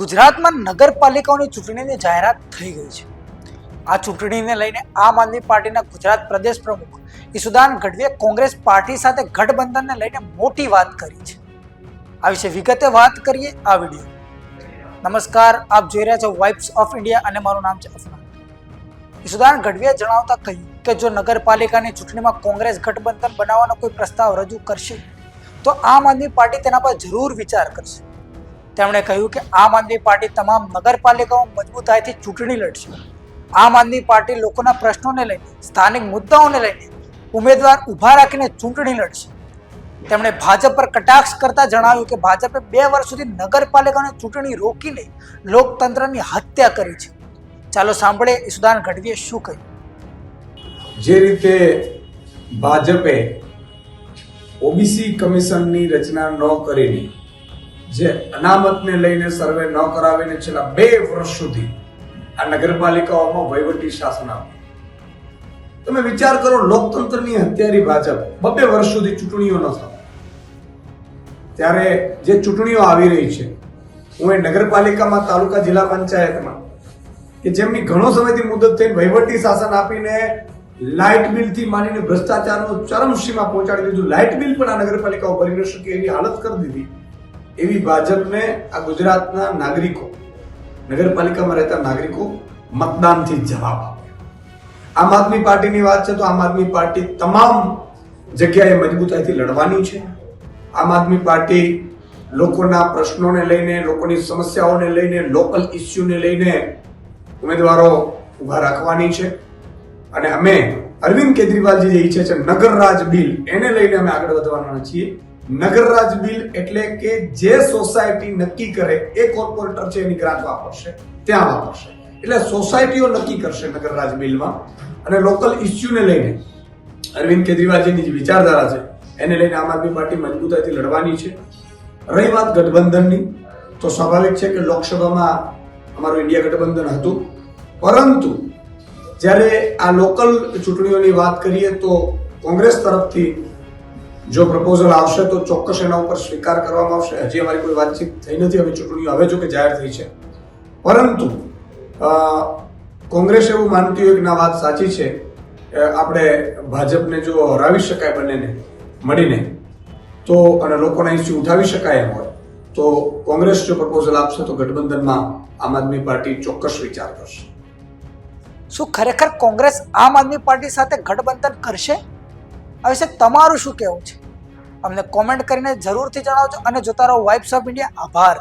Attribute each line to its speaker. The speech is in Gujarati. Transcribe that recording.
Speaker 1: ગુજરાતમાં નગરપાલિકાઓની ચૂંટણીની જાહેરાત થઈ ગઈ છે। આ ચૂંટણીને લઈને આમ આદમી પાર્ટીના ગુજરાત પ્રદેશ પ્રમુખ ઈસુદાન ગઢવીએ કોંગ્રેસ પાર્ટી સાથે ગઠબંધનને લઈને મોટી વાત કરી છે। આ વિશે વિગતે વાત કરીએ આ વિડીયો। નમસ્કાર, આપ જોઈ રહ્યા છો વાઇબ્સ ઓફ ઇન્ડિયા અને મારું નામ છે અફનાન। ઈસુદાન ગઢવીએ જણાવતા કહ્યું કે જો નગરપાલિકાની ચૂંટણીમાં કોંગ્રેસ ગઠબંધન બનાવવાનો કોઈ પ્રસ્તાવ રજૂ કરશે તો આમ આદમી પાર્ટી તેના પર જરૂર વિચાર કરશે। તેમણે કહ્યું કે આમ આદમી પાર્ટી તમામ નગરપાલિકાઓ મજબૂતાઈથી ચૂંટણી લડશે। આમ આદમી પાર્ટી લોકોના પ્રશ્નોને લઈને, સ્થાનિક મુદ્દાઓને લઈને ઉમેદવાર ઊભા રાખીને ચૂંટણી લડશે। તેમણે ભાજપ પર કટાક્ષ કરતા જણાવ્યું કે ભાજપે 2 વર્ષ સુધી નગરપાલિકાની ચૂંટણી રોકીને લોકતંત્રની હત્યા કરી છે। ચાલો સાંભળીએ ઈસુદાન ગઢવીએ શું કહ્યું।
Speaker 2: જે રીતે ભાજપે ઓબીસી કમિશનની રચના ન કરીને, જે અનામતને લઈને સર્વે ન કરાવીને છેલ્લા 2 વર્ષ સુધી આ નગરપાલિકાઓમાં વહીવટી શાસન આપ્યું। તમે વિચાર કરો, લોકતંત્રની હત્યારી ભાજપ 2 વર્ષ સુધી ચૂંટણીઓ ન થાય, ત્યારે જે ચૂંટણીઓ આવી રહી છે, હું એ નગરપાલિકામાં, તાલુકા, જિલ્લા પંચાયતમાં કે જેમની ઘણો સમયથી મુદત થઈને વહીવટી શાસન આપીને લાઇટ બિલ થી માંડીને ભ્રષ્ટાચારનો ચરમસીમા પહોંચાડી દીધું, લાઇટ બિલ પણ આ નગરપાલિકાઓ ભરી ન શકે એવી હાલત કરી દીધી, એવી ભાજપને આ ગુજરાતના નાગરિકો, નગરપાલિકામાં રહેતા નાગરિકો મતદાનથી જવાબ આપ્યો। આમ આદમી પાર્ટીની વાત છે તો આમ આદમી પાર્ટી તમામ જગ્યાએ મજબૂતાઈથી લડવાની છે। આમ આદમી પાર્ટી લોકોના પ્રશ્નોને લઈને, લોકોની સમસ્યાઓને લઈને, લોકલ ઇસ્યુને લઈને ઉમેદવારો ઉભા રાખવાની છે। અને અમે અરવિંદ કેજરીવાલજી જે ઈચ્છે છે નગરરાજ બિલ, એને લઈને અમે આગળ વધવાના છીએ। નગરરાજ બિલ એટલે કે જે સોસાયટી નક્કી કરે એ કોર્પોરેટર છે એની ગ્રાન્ટ વાપરશે, ત્યાં વાપરશે, એટલે સોસાયટીઓ નક્કી કરશે નગરરાજ બિલમાં। અને લોકલ ઇસ્યુને લઈને અરવિંદ કેજરીવાલજીની જે વિચારધારા છે એને લઈને આમ આદમી પાર્ટી મજબૂતાઈથી લડવાની છે। રહી વાત ગઠબંધનની, તો સ્વાભાવિક છે કે લોકસભામાં અમારું ઇન્ડિયા ગઠબંધન હતું, પરંતુ જ્યારે આ લોકલ ચૂંટણીઓની વાત કરીએ તો કોંગ્રેસ તરફથી જો પ્રપોઝલ આવશે તો ચોક્કસ એના ઉપર સ્વીકાર કરવામાં આવશે। હજી અમારી કોઈ વાતચીત થઈ નથી, હવે ચૂંટણીઓ હવે જો કે જાહેર થઈ છે, પરંતુ કોંગ્રેસ એવું માનતી હોય કે ના, વાત સાચી છે, આપણે ભાજપને જો હરાવી શકાય બંનેને મળીને તો, અને લોકોના ઇસ્યુ ઉઠાવી શકાય એમ હોય તો કોંગ્રેસ જો પ્રપોઝલ આપશે તો ગઠબંધનમાં આમ આદમી પાર્ટી ચોક્કસ વિચાર કરશે।
Speaker 1: શું ખરેખર કોંગ્રેસ આમ આદમી પાર્ટી સાથે ગઠબંધન કરશે? આ વિશે તમારું શું કહેવું છે? અમને કોમેન્ટ કરીને જરૂરથી જણાવજો અને જોતા રહો વાઇબ્સ ઓફ ઇન્ડિયા। આભાર।